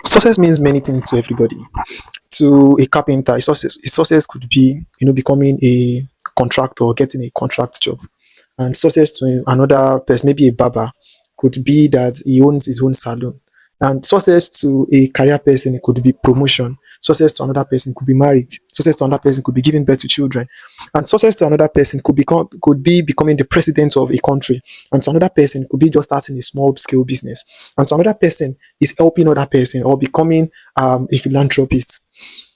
Success means many things to everybody. To a carpenter, a success could be, becoming a contractor, getting a contract job. And success to another person, maybe a barber, could be that he owns his own salon. And success to a career person, it could be promotion. Success to another person could be marriage. Success to another person could be giving birth to children. And success to another person could be becoming the president of a country. And to another person could be just starting a small scale business. And to another person is helping other person or becoming a philanthropist.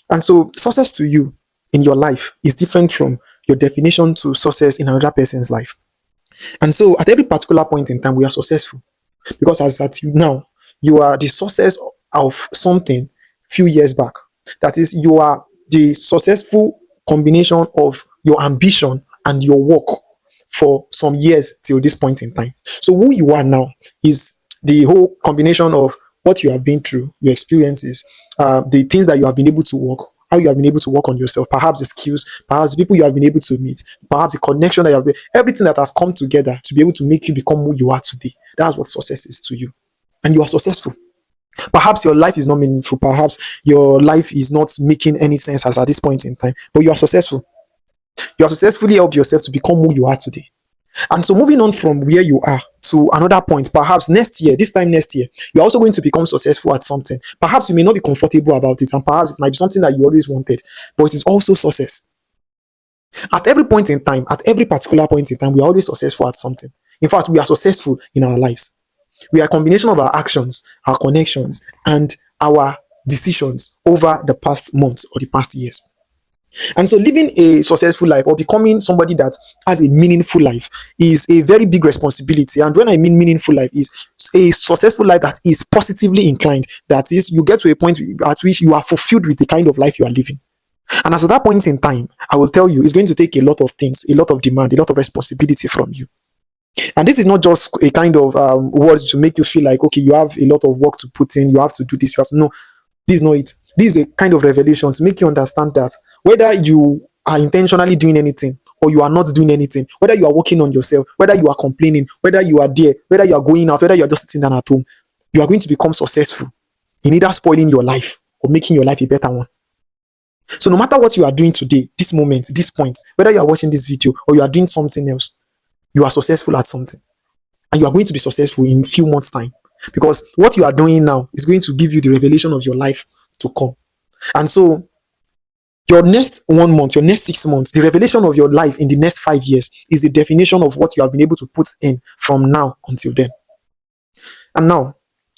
And so success to you in your life is different from your definition to success in another person's life. And so at every particular point in time, we are successful because as at you now, you are the success of something few years back. That is, you are the successful combination of your ambition and your work for some years till this point in time. So who you are now is the whole combination of what you have been through, your experiences, the things that you have been able to work, how you have been able to work on yourself, perhaps the skills, perhaps the people you have been able to meet, perhaps the connection that you have been, everything that has come together to be able to make you become who you are today. That's what success is to you. And you are successful. Perhaps your life is not meaningful, perhaps your life is not making any sense as at this point in time, but you are successful. You have successfully helped yourself to become who you are today. And so moving on from where you are to another point, perhaps next year, this time next year, you're also going to become successful at something. Perhaps you may not be comfortable about it, and perhaps it might be something that you always wanted, but it is also success. At every point in time, at every particular point in time, we are always successful at something. In fact, we are successful in our lives. We are a combination of our actions, our connections, and our decisions over the past months or the past years. And so living a successful life or becoming somebody that has a meaningful life is a very big responsibility. And when I mean meaningful life, is a successful life that is positively inclined. That is, you get to a point at which you are fulfilled with the kind of life you are living. And as at that point in time, I will tell you, it's going to take a lot of things, a lot of demand, a lot of responsibility from you. And this is not just a kind of words to make you feel like, okay, you have a lot of work to put in, you have to do this, you have to. No, this is not it. This is a kind of revelation to make you understand that whether you are intentionally doing anything or you are not doing anything, whether you are working on yourself, whether you are complaining, whether you are there, whether you are going out, whether you are just sitting down at home, you are going to become successful in either spoiling your life or making your life a better one. So no matter what you are doing today, this moment, this point, whether you are watching this video or you are doing something else, you are successful at something. And you are going to be successful in a few months' time. Because what you are doing now is going to give you the revelation of your life to come. And so your next 1 month, your next 6 months, the revelation of your life in the next 5 years is the definition of what you have been able to put in from now until then. And now,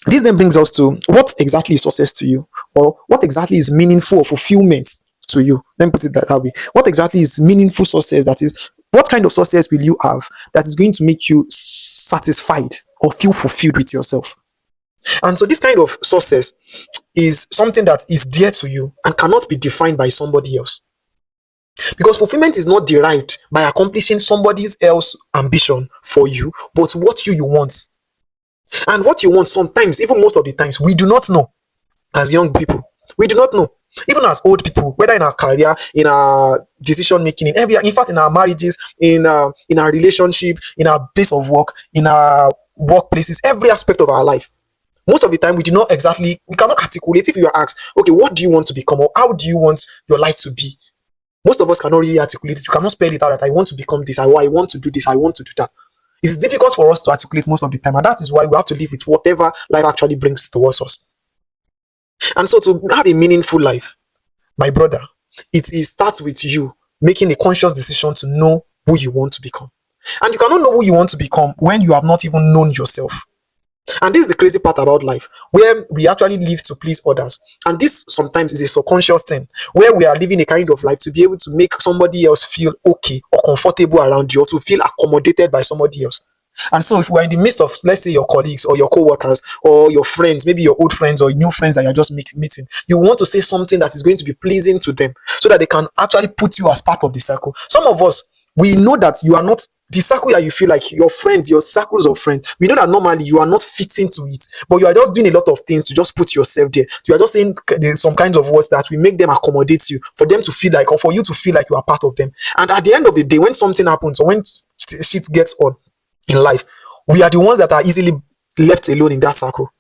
this then brings us to what exactly is success to you, or what exactly is meaningful or fulfillment to you. Let me put it that way. What exactly is meaningful success? That is, what kind of success will you have that is going to make you satisfied or feel fulfilled with yourself? And so this kind of success is something that is dear to you and cannot be defined by somebody else. Because fulfillment is not derived by accomplishing somebody else's ambition for you, but what you want. And what you want sometimes, even most of the times, we do not know as young people. We do not know. Even as old people, whether in our career, in our decision making, in fact, in our marriages, in our relationship, in our place of work, in our workplaces, every aspect of our life. Most of the time, we cannot articulate. If you are asked, okay, what do you want to become, or how do you want your life to be? Most of us cannot really articulate it. You cannot spell it out that I want to become this, I want to do this, I want to do that. It's difficult for us to articulate most of the time, and that is why we have to live with whatever life actually brings towards us. And so to have a meaningful life, my brother, it starts with you making a conscious decision to know who you want to become. And you cannot know who you want to become when you have not even known yourself. And this is the crazy part about life, where we actually live to please others. And this sometimes is a subconscious thing, where we are living a kind of life to be able to make somebody else feel okay or comfortable around you, or to feel accommodated by somebody else. And so if we're in the midst of, let's say, your colleagues or your co-workers or your friends, maybe your old friends or new friends that you're just meeting, you want to say something that is going to be pleasing to them so that they can actually put you as part of the circle. Some of us, we know that you are not the circle that you feel like your friends, your circles of friends. We know that normally you are not fitting to it, but you are just doing a lot of things to just put yourself there. You are just saying some kinds of words that will make them accommodate you, for them to feel like, or for you to feel like you are part of them. And at the end of the day, when something happens or when shit gets on in life, we are the ones that are easily left alone in that circle.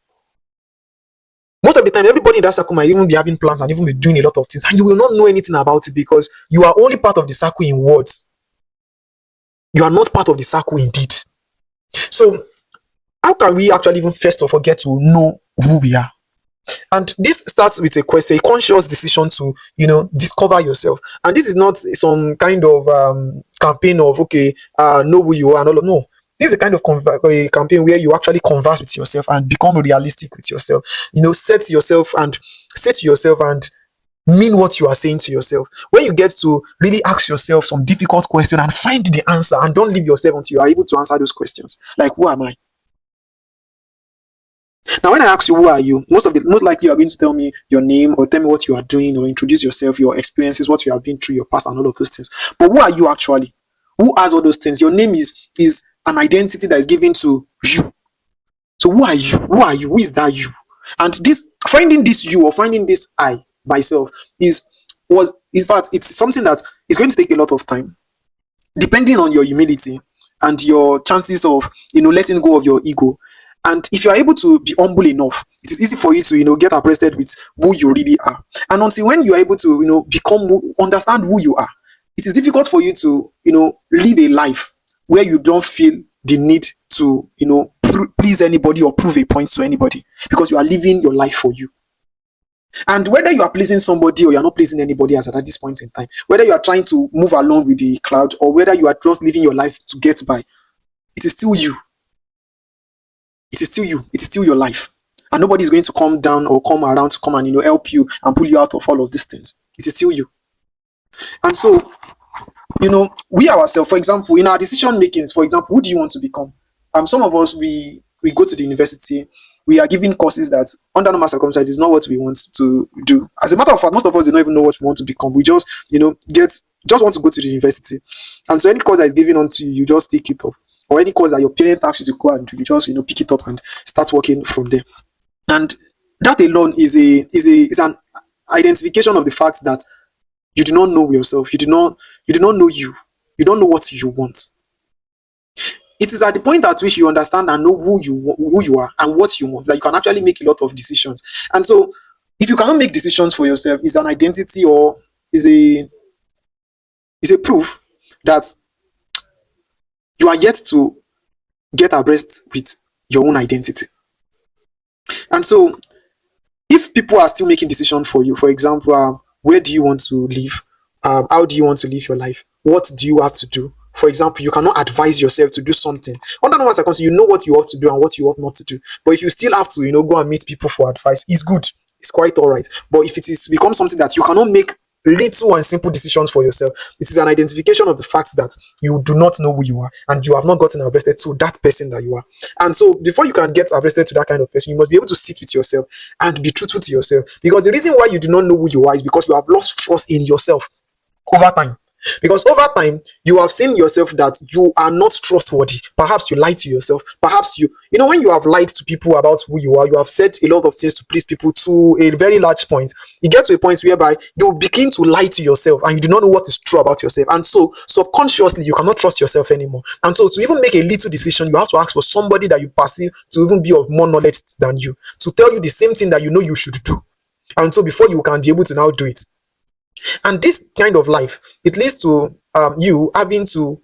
Most of the time, everybody in that circle might even be having plans and even be doing a lot of things, and you will not know anything about it because you are only part of the circle in words. You are not part of the circle indeed. So, how can we actually even first of all get to know who we are? And this starts with a question, a conscious decision to, discover yourself. And this is not some kind of campaign of, okay, know who you are and all of, no. This is a kind of a campaign where you actually converse with yourself and become realistic with yourself. Set yourself and say to yourself and mean what you are saying to yourself. When you get to really ask yourself some difficult question and find the answer, and don't leave yourself until you are able to answer those questions. Like, who am I? Now, when I ask you who are you, most likely you are going to tell me your name or tell me what you are doing or introduce yourself, your experiences, what you have been through, your past, and all of those things. But who are you actually? Who has all those things? Your name is an identity that is given to you. So who are you? Who are you? Who is that you? And this finding this you or finding this I by self was in fact it's something that is going to take a lot of time, depending on your humility and your chances of letting go of your ego. And if you are able to be humble enough, it is easy for you to get abreasted with who you really are. And until when you are able to understand who you are, it is difficult for you to live a life where you don't feel the need to please anybody or prove a point to anybody, because you are living your life for you. And whether you are pleasing somebody or you are not pleasing anybody as at this point in time, whether you are trying to move along with the crowd or whether you are just living your life to get by, it is still you. It is still you. It is still your life. And nobody is going to come down or come around to come and help you and pull you out of all of these things. It is still you. And so, we ourselves, for example, in our decision makings, for example, who do you want to become? Some of us, we go to the university, we are given courses that under normal circumstances is not what we want to do. As a matter of fact, most of us do not even know what we want to become. We just just want to go to the university. And so any course that is given onto you, you just take it up. Or any course that your parent asks you to go and do, you just pick it up and start working from there. And that alone is an identification of the fact that you do not know yourself. You do not know you. You don't know what you want. It is at the point at which you understand and know who you are and what you want that you can actually make a lot of decisions. And so, if you cannot make decisions for yourself, it's an identity or is a proof that you are yet to get abreast with your own identity. And so, if people are still making decisions for you, for example, where do you want to live? How do you want to live your life? What do you have to do? For example, you cannot advise yourself to do something. Under normal circumstances, you know what you ought to do and what you ought not to do. But if you still have to, go and meet people for advice, it's good. It's quite all right. But if it is becomes something that you cannot make little and simple decisions for yourself, it is an identification of the fact that you do not know who you are and you have not gotten abreasted to that person that you are. And so before you can get abreasted to that kind of person, you must be able to sit with yourself and be truthful to yourself. Because the reason why you do not know who you are is because you have lost trust in yourself over time. Because over time, you have seen yourself that you are not trustworthy. Perhaps you lied to yourself. Perhaps when you have lied to people about who you are, you have said a lot of things to please people to a very large point. You get to a point whereby you begin to lie to yourself and you do not know what is true about yourself. And so subconsciously, you cannot trust yourself anymore. And so to even make a little decision, you have to ask for somebody that you perceive to even be of more knowledge than you, to tell you the same thing that you know you should do. And so before you can be able to now do it. And this kind of life, it leads to you having to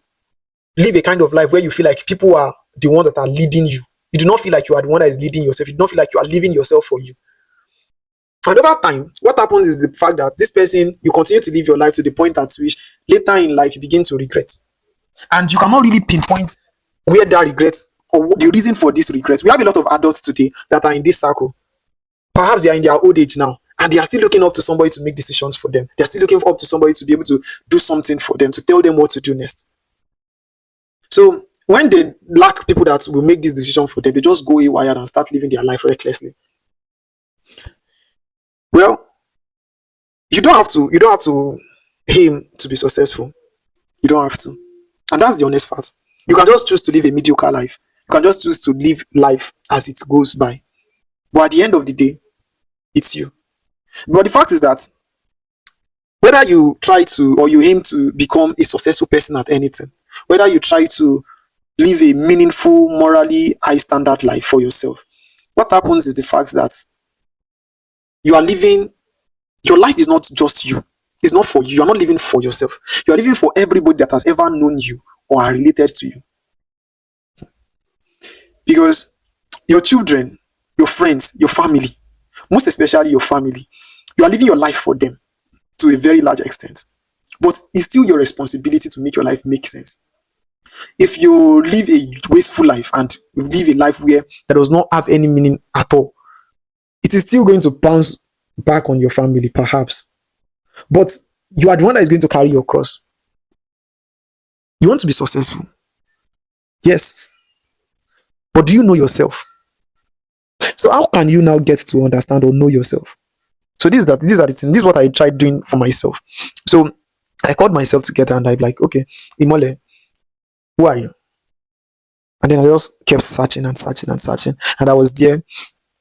live a kind of life where you feel like people are the one that are leading you. You do not feel like you are the one that is leading yourself. You do not feel like you are living yourself for you. And over time, what happens is the fact that this person, you continue to live your life to the point at which later in life you begin to regret. And you cannot really pinpoint where that regret or the reason for this regret. We have a lot of adults today that are in this circle. Perhaps they are in their old age now. And they are still looking up to somebody to make decisions for them. They're still looking up to somebody to be able to do something for them, to tell them what to do next. So when they lack people that will make this decision for them, they just go haywire and start living their life recklessly. Well, you don't have to aim to be successful. You don't have to. And that's the honest fact. You can just choose to live a mediocre life. You can just choose to live life as it goes by. But at the end of the day, it's you. But the fact is that whether you try to or you aim to become a successful person at anything, whether you try to live a meaningful, morally high standard life for yourself, what happens is the fact that You are living, your life is not just you. It's not for you. You are not living for yourself. You are living for everybody that has ever known you or are related to you. Because your children, your friends, your family, most especially your family, you are living your life for them to a very large extent. But it's still your responsibility to make your life make sense. If you live a wasteful life and live a life where that does not have any meaning at all, it is still going to bounce back on your family, perhaps. But you are the one that is going to carry your cross. You want to be successful. Yes. But do you know yourself? So how can you now get to understand or know yourself? So these are the things. This is what I tried doing for myself. So I called myself together and I'm like, okay, Imole, who are you? And then I just kept searching and searching and searching. And I was there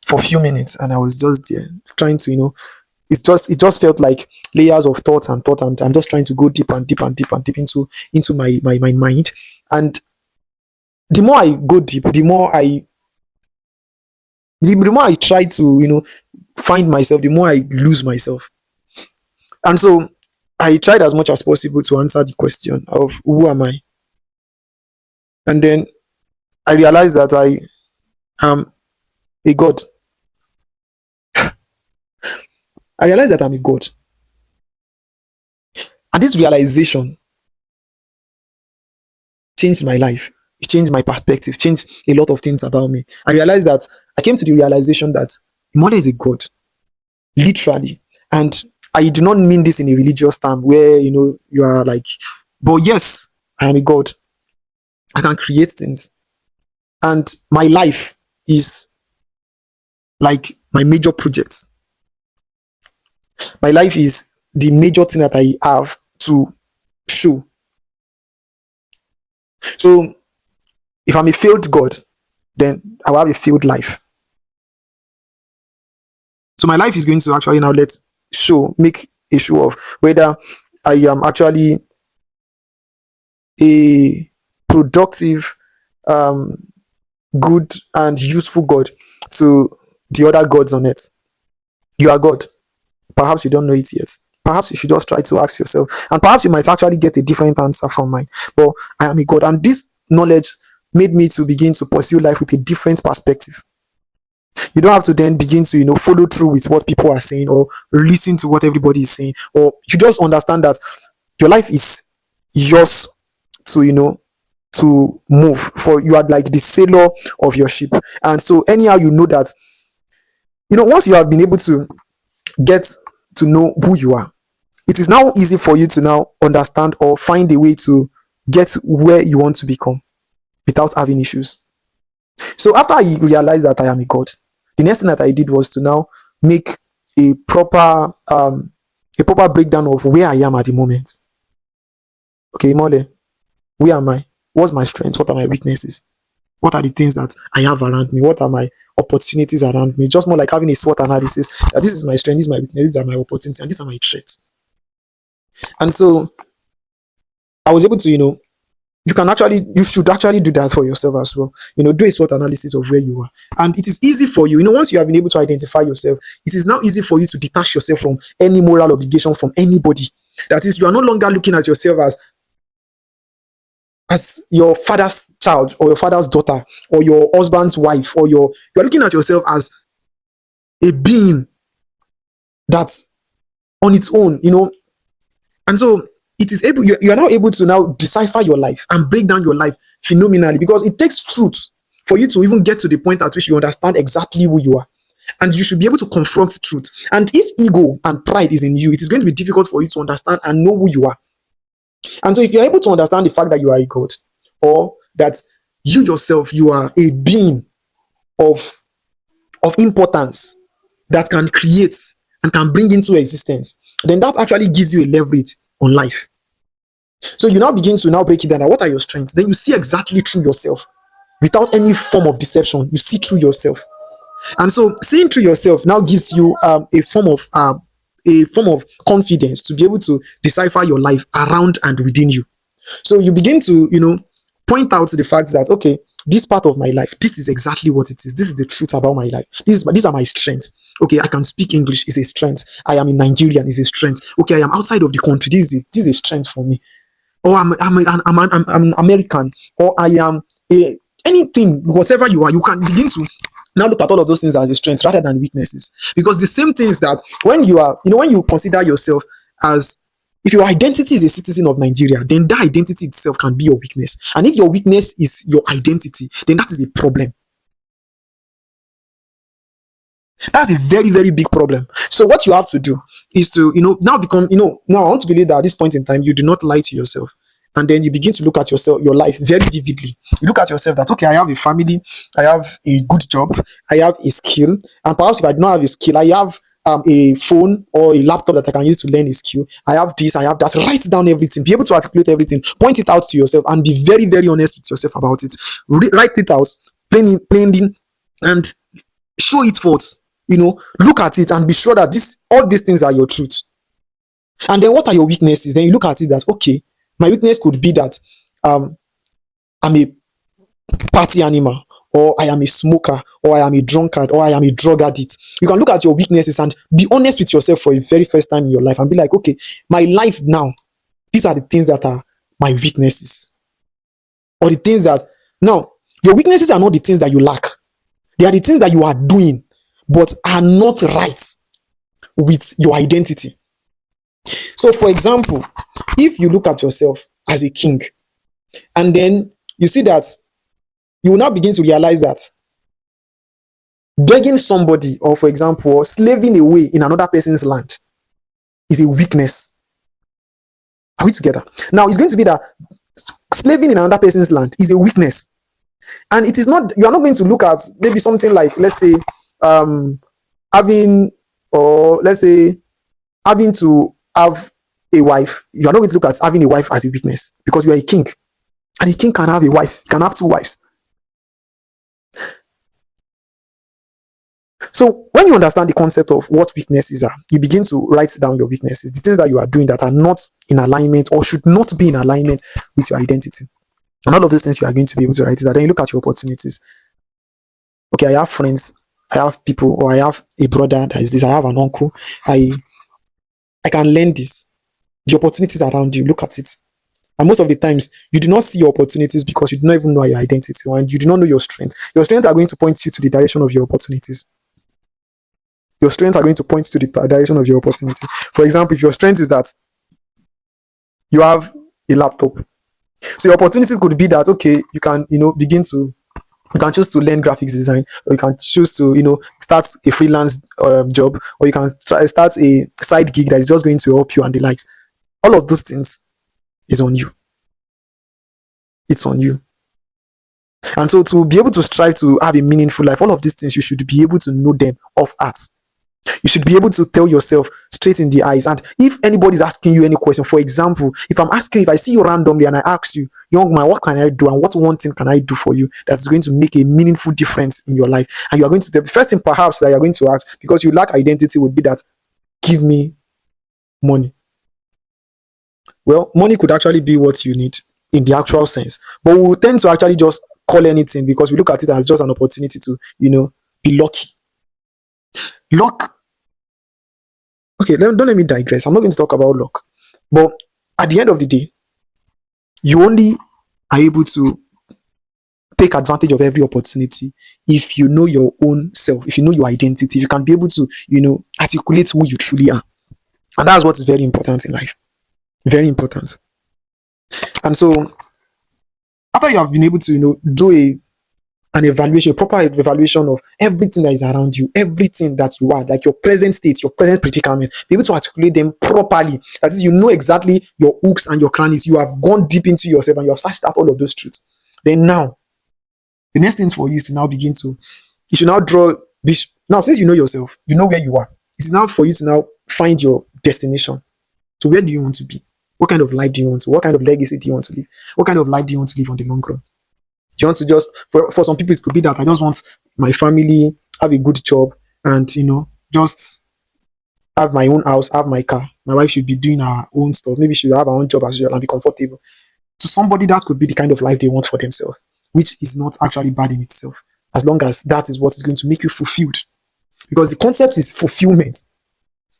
for a few minutes and I was just there trying to, it just felt like layers of thoughts and thought, and I'm just trying to go deep and deep and deep and deep into my mind. And the more I go deep, the more I try to, find myself, the more I lose myself. And so I tried as much as possible to answer the question of who am I? And then I realized that I am a God. I realized that I'm a God. And this realization changed my life. It changed my perspective, changed a lot of things about me. I realized that I came to the realization that Imole is a God, literally. And I do not mean this in a religious term where, you are like, but yes, I am a God. I can create things. And my life is like my major project. My life is the major thing that I have to show. So if I'm a failed God, then I will have a failed life. So my life is going to actually now make a show of whether I am actually a productive, good and useful God to the other gods on earth. You are God. Perhaps you don't know it yet. Perhaps you should just try to ask yourself. And perhaps you might actually get a different answer from mine. But I am a God. And this knowledge made me to begin to pursue life with a different perspective. You don't have to then begin to, follow through with what people are saying or listen to what everybody is saying. Or you just understand that your life is yours to, to move. For you are like the sailor of your ship. And so anyhow, you know that, once you have been able to get to know who you are, it is now easy for you to now understand or find a way to get where you want to become without having issues. So after I realized that I am a God, the next thing that I did was to now make a proper breakdown of where I am at the moment. Okay, Imole, where am I? What's my strength? What are my weaknesses? What are the things that I have around me? What are my opportunities around me? Just more like having a SWOT analysis. That this is my strength, this is my weakness, these are my opportunities, and these are my threats. And so I was able to, you should actually do that for yourself as well. Do a SWOT analysis of where you are. And it is easy for you. Once you have been able to identify yourself, it is now easy for you to detach yourself from any moral obligation from anybody. That is, you are no longer looking at yourself as your father's child or your father's daughter or your husband's wife, or you're looking at yourself as a being that's on its own, And so it is able, you are now able to now decipher your life and break down your life phenomenally, because it takes truth for you to even get to the point at which you understand exactly who you are. And you should be able to confront truth. And if ego and pride is in you, it is going to be difficult for you to understand and know who you are. And so if you're able to understand the fact that you are a God, or that you yourself, you are a being of importance that can create and can bring into existence, then that actually gives you a leverage on life. So you now begin to now break it down. What are your strengths? Then you see exactly through yourself without any form of deception. You see through yourself. And so seeing through yourself now gives you a form of confidence to be able to decipher your life around and within you. So you begin to, point out the fact that, okay, this part of my life, this is exactly what it is. This is the truth about my life. These are my strengths. Okay, I can speak English is a strength. I am a Nigerian is a strength. Okay, I am outside of the country. This is a strength for me. Or I'm an American, or I am a anything, whatever you are, you can begin to now look at all of those things as a strength rather than weaknesses. Because the same things that when you are, when you consider yourself as, if your identity is a citizen of Nigeria, then that identity itself can be your weakness. And if your weakness is your identity, then that is a problem. That's a very, very big problem. So what you have to do is to, now become, now I want to believe that at this point in time, you do not lie to yourself. And then you begin to look at yourself, your life very vividly. You look at yourself that, okay, I have a family, I have a good job, I have a skill. And perhaps if I do not have a skill, I have a phone or a laptop that I can use to learn a skill. I have this, I have that. Write down everything, be able to articulate everything, point it out to yourself, and be very, very honest with yourself about it. Write it out, plainly, and show it forth. Look at it and be sure that all these things are your truth. And then what are your weaknesses? Then you look at it that, okay, my weakness could be that I'm a party animal, or I am a smoker, or I am a drunkard, or I am a drug addict. You can look at your weaknesses and be honest with yourself for the very first time in your life and be like, okay, my life now, these are the things that are my weaknesses. Or the things that, now, your weaknesses are not the things that you lack. They are the things that you are doing but are not right with your identity. So, for example, if you look at yourself as a king, and then you see that you will now begin to realize that begging somebody, or for example, slaving away in another person's land is a weakness. Are we together? Now, it's going to be that slaving in another person's land is a weakness. And it is not, you are not going to look at maybe something like, let's say, having to have a wife. You are not going to look at having a wife as a weakness, because you are a king, and a king can have a wife, can have two wives. So when you understand the concept of what weaknesses are, you begin to write down your weaknesses, the things that you are doing that are not in alignment or should not be in alignment with your identity. And all of those things you are going to be able to write it down. Then you look at your opportunities. Okay, I have friends, I have people, or I have a brother that is this, I have an uncle, I can learn this. The opportunities around you, look at it. And most of the times, you do not see your opportunities because you do not even know your identity, and you do not know your strength. Your strengths are going to point you to the direction of your opportunities. Your strengths are going to point to the direction of your opportunity. For example, if your strength is that you have a laptop, so your opportunities could be that, okay, you can, you can choose to learn graphics design, or you can choose to, start a freelance job, or you can start a side gig that is just going to help you and the likes. All of those things is on you. It's on you. And so to be able to strive to have a meaningful life, all of these things, you should be able to know them off heart. You should be able to tell yourself straight in the eyes. And if anybody is asking you any question, for example, if I see you randomly and I ask you, young man, what can I do? And what one thing can I do for you that's going to make a meaningful difference in your life? And you are going to, the first thing perhaps that you're going to ask, because you lack identity, would be that, give me money. Well, money could actually be what you need in the actual sense. But we tend to actually just call anything, because we look at it as just an opportunity to, be lucky. Luck. Okay, don't let me digress. I'm not going to talk about luck. But at the end of the day, you only are able to take advantage of every opportunity if you know your own self, if you know your identity, you can be able to, articulate who you truly are. And that's what is very important in life. Very important. And so, after you have been able to, do an evaluation, a proper evaluation of everything that is around you, everything that you are, like your present state, your present predicament, be able to articulate them properly. That is, you know exactly your hooks and your crannies. You have gone deep into yourself and you have searched out all of those truths. Then now, the next thing for you is to now begin to, you should now now since you know yourself, you know where you are. It's now for you to now find your destination. So where do you want to be? What kind of life do you want to? What kind of legacy do you want to live? What kind of life do you want to live on the long run? Do you want to just, for some people, it could be that I just want my family, have a good job, and, just have my own house, have my car. My wife should be doing her own stuff. Maybe she will have her own job as well and be comfortable. To somebody, that could be the kind of life they want for themselves, which is not actually bad in itself, as long as that is what is going to make you fulfilled. because the concept is fulfillment.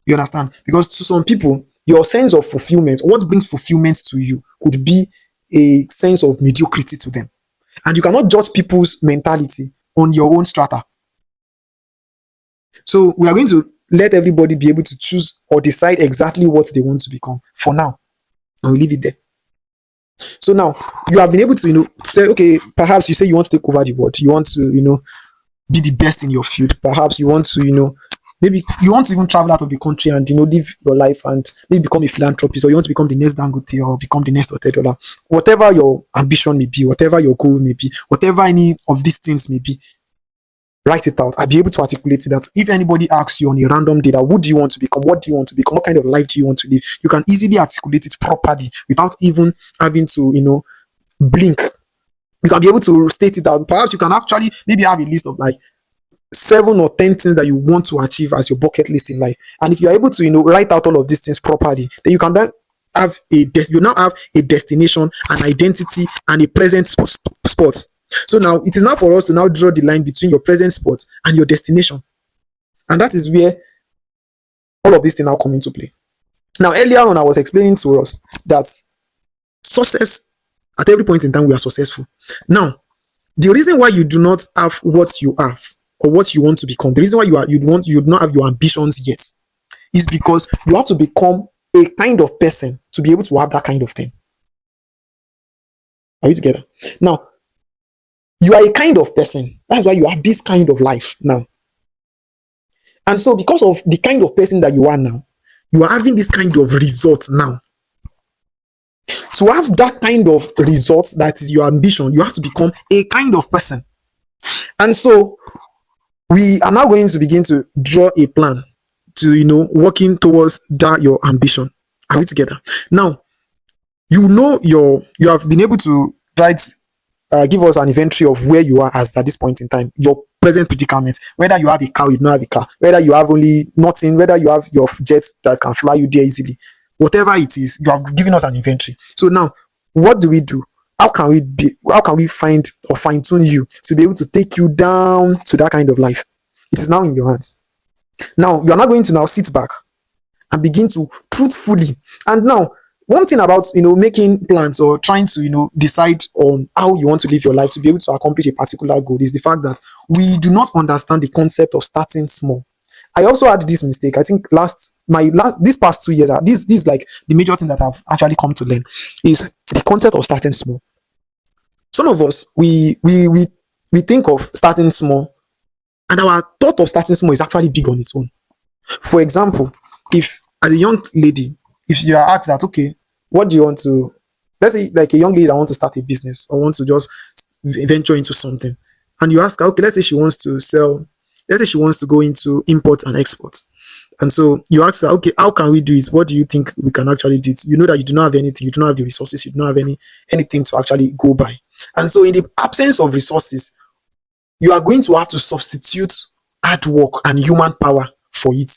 You understand? Because to some people, your sense of fulfillment, what brings fulfillment to you, could be a sense of mediocrity to them. And you cannot judge people's mentality on your own strata. So we are going to let everybody be able to choose or decide exactly what they want to become for now. And we leave it there. So now you have been able to, say, okay, perhaps you say you want to take over the world. You want to, be the best in your field. Perhaps you want to, maybe you want to even travel out of the country and, live your life and maybe become a philanthropist, or you want to become the next Dangote or become the next $30. Whatever your ambition may be, whatever your goal may be, whatever any of these things may be, write it out. I'll be able to articulate it, that if anybody asks you on a random day that who do you want to become, what do you want to become, what kind of life do you want to live, you can easily articulate it properly without even having to, blink. You can be able to state it out. Perhaps you can actually maybe have a list of like 7 or 10 things that you want to achieve as your bucket list in life. And if you're able to, write out all of these things properly, then you can then have you now have a destination, an identity, and a present spot. So now it is now for us to now draw the line between your present spot and your destination. And that is where all of these things now come into play. Now, earlier on, I was explaining to us that success, at every point in time, we are successful. Now, the reason why you do not have what you have or what you want to become, the reason why you do not have your ambitions yet, is because you have to become a kind of person to be able to have that kind of thing. Are we together? Now, you are a kind of person. That's why you have this kind of life now. And so, because of the kind of person that you are now, you are having this kind of result now. To have that kind of result, that is your ambition, you have to become a kind of person. And so we are now going to begin to draw a plan to, working towards that your ambition. Are we together? Now, you have been able to give us an inventory of where you are at this point in time, your present predicament, whether you have a car, you don't have a car, whether you have only nothing, whether you have your jets that can fly you there easily. Whatever it is, you have given us an inventory. So now, what do we do? How can we find or fine tune you to be able to take you down to that kind of life? It is now in your hands. Now, you are not going to now sit back and begin to truthfully. And now, one thing about, making plans or trying to, decide on how you want to live your life to be able to accomplish a particular goal is the fact that we do not understand the concept of starting small. I also had this mistake. I think these past 2 years, this is like the major thing that I've actually come to learn is the concept of starting small. Some of us, we think of starting small, and our thought of starting small is actually big on its own. For example, if as a young lady, if you are asked that, okay, what do you want to, let's say like a young lady that wants to start a business or want to just venture into something, and you ask her, okay, let's say she wants to go into import and export. And so you ask her, okay, how can we do it? What do you think we can actually do it? You know that you do not have anything, you do not have the resources, you do not have anything to actually go by. And so in the absence of resources, you are going to have to substitute hard work and human power for it.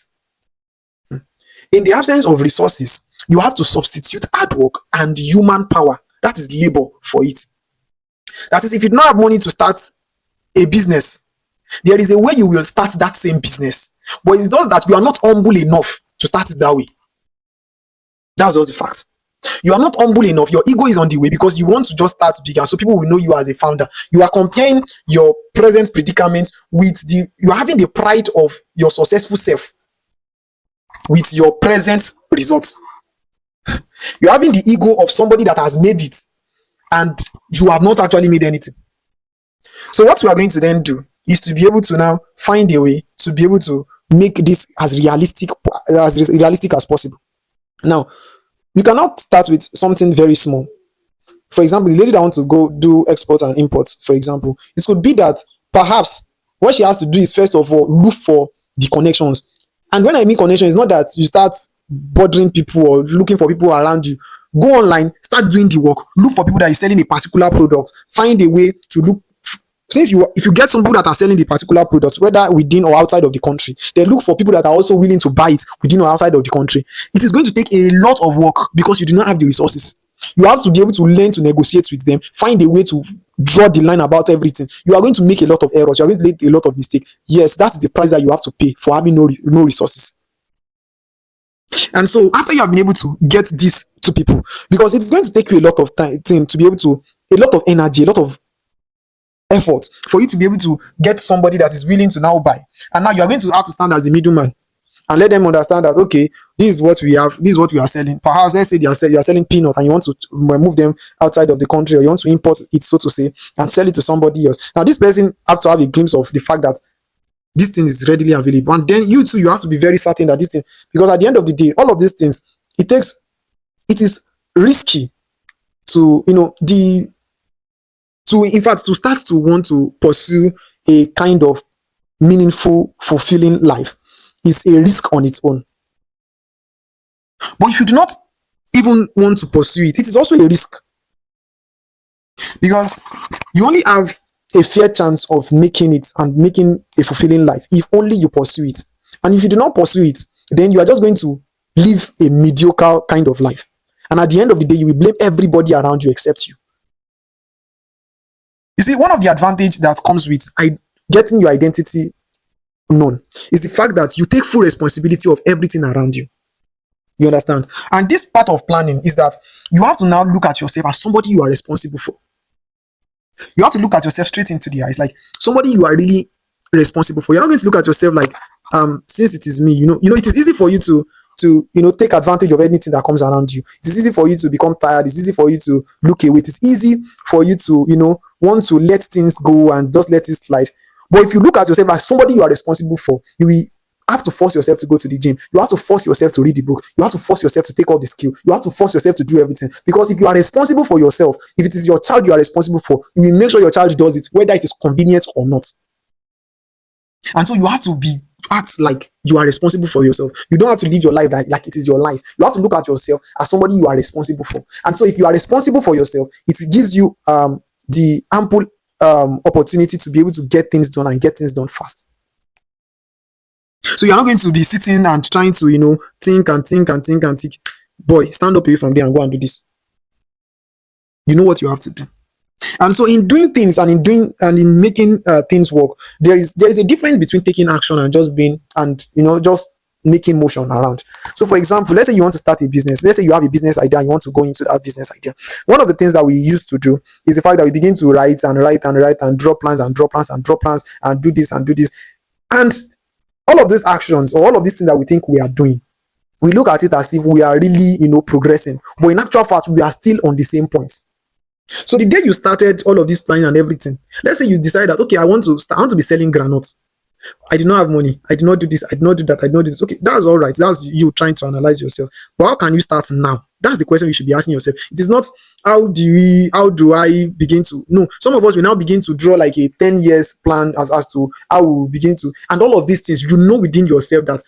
In the absence of resources, you have to substitute hard work and human power, that is labor, for it. That is, if you don't have money to start a business, there is a way you will start that same business. But it's just that you are not humble enough to start it that way. That's just the fact. You are not humble enough. Your ego is on the way because you want to just start big, and so people will know you as a founder. You are comparing your present predicament with you are having the pride of your successful self with your present results. You're having the ego of somebody that has made it, and you have not actually made anything. So what we are going to then do is to be able to now find a way to be able to make this as realistic as possible. Now, you cannot start with something very small. For example, the lady that wants to go do exports and imports, for example, it could be that perhaps what she has to do is first of all look for the connections. And when I mean connection, it's not that you start bothering people or looking for people around you. Go online, start doing the work, look for people that is selling a particular product, find a way to look. If you get some people that are selling the particular products, whether within or outside of the country, then look for people that are also willing to buy it within or outside of the country. It is going to take a lot of work because you do not have the resources. You have to be able to learn to negotiate with them, find a way to draw the line about everything. You are going to make a lot of errors. You are going to make a lot of mistakes. Yes, that is the price that you have to pay for having no resources. And so after you have been able to get these two people, because it's going to take you a lot of time to be able to, a lot of energy, a lot of effort for you to be able to get somebody that is willing to now buy. And now you are going to have to stand as the middleman and let them understand that, okay, this is what we have, this is what we are selling. Perhaps let's say you are selling peanuts and you want to move them outside of the country, or you want to import it, so to say, and sell it to somebody else. Now this person have to have a glimpse of the fact that this thing is readily available, and then you too, you have to be very certain that this thing, because at the end of the day, all of these things, it is risky to, in fact, to start to want to pursue a kind of meaningful, fulfilling life is a risk on its own. But if you do not even want to pursue it, it is also a risk, because you only have a fair chance of making it and making a fulfilling life if only you pursue it. And if you do not pursue it, then you are just going to live a mediocre kind of life. And at the end of the day, you will blame everybody around you except you. You see, one of the advantages that comes with getting your identity known is the fact that you take full responsibility of everything around you. You understand? And this part of planning is that you have to now look at yourself as somebody you are responsible for. You have to look at yourself straight into the eyes, like somebody you are really responsible for. You're not going to look at yourself like, since it is me, it is easy for you to take advantage of anything that comes around you. It is easy for you to become tired. It's easy for you to look away. It is easy for you to, want to let things go and just let it slide. But if you look at yourself as somebody you are responsible for, you will have to force yourself to go to the gym. You have to force yourself to read the book. You have to force yourself to take all the skill. You have to force yourself to do everything. Because if you are responsible for yourself, if it is your child you are responsible for, you will make sure your child does it, whether it is convenient or not. And so you have to act like you are responsible for yourself. You don't have to live your life like it is your life. You have to look at yourself as somebody you are responsible for. And so if you are responsible for yourself, it gives you the ample opportunity to be able to get things done and get things done fast. So you're not going to be sitting and trying to, think and think and think and think. Boy, stand up away from there and go and do this. You know what you have to do. And so in doing things and in making things work, there is a difference between taking action and just being, and just making motion around. So for example, let's say you want to start a business. Let's say you have a business idea and you want to go into that business idea. One of the things that we used to do is the fact that we begin to write and draw plans and draw plans and draw plans and do this and do this. And all of these actions, or all of these things that we think we are doing, we look at it as if we are really, progressing. But in actual fact, we are still on the same point. So the day you started all of this planning and everything, let's say you decide that, okay, I want to be selling granules. I did not have money. I did not do this. I did not do that. I did not do this. Okay, that's all right. That's you trying to analyze yourself. But how can you start now? That's the question you should be asking yourself. It is not how do I begin to, no, some of us will now begin to draw like a 10 years plan as to how we will begin to, and all of these things, within yourself that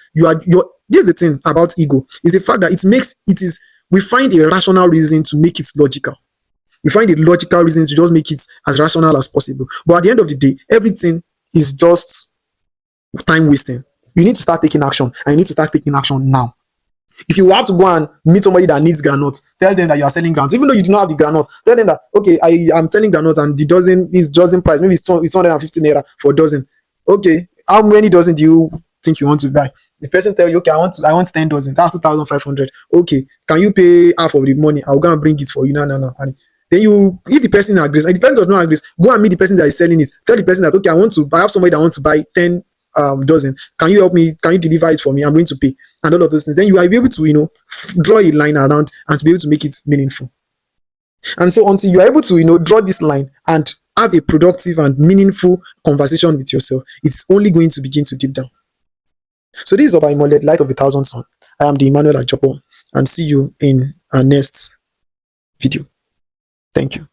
this is the thing about ego, is the fact that we find a rational reason to make it logical. We find a logical reason to just make it as rational as possible. But at the end of the day, everything is just time wasting. You need to start taking action, and you need to start taking action now. If you have to go and meet somebody that needs granules, tell them that you are selling granules. Even though you do not have the granules, tell them that, okay, I am selling granules and the dozen price, maybe it's 250 naira for a dozen. Okay, how many dozen do you think you want to buy? The person tell you, okay, I want 10 dozen. That's 2,500. Okay, can you pay half of the money? I'll go and bring it for you. No. And then if the person agrees, and the person does not agree, go and meet the person that is selling it. Tell the person that, okay, I have somebody that wants to buy 10 dozen. Can you help me? Can you deliver it for me? I'm going to pay. And all of those things. Then you will be able to, draw a line around and to be able to make it meaningful. And so until you are able to, draw this line and have a productive and meaningful conversation with yourself, it's only going to begin to deep down. So this is about Imole, Light of a Thousand Suns. I am the Emmanuel Ajopo, and see you in our next video. Thank you.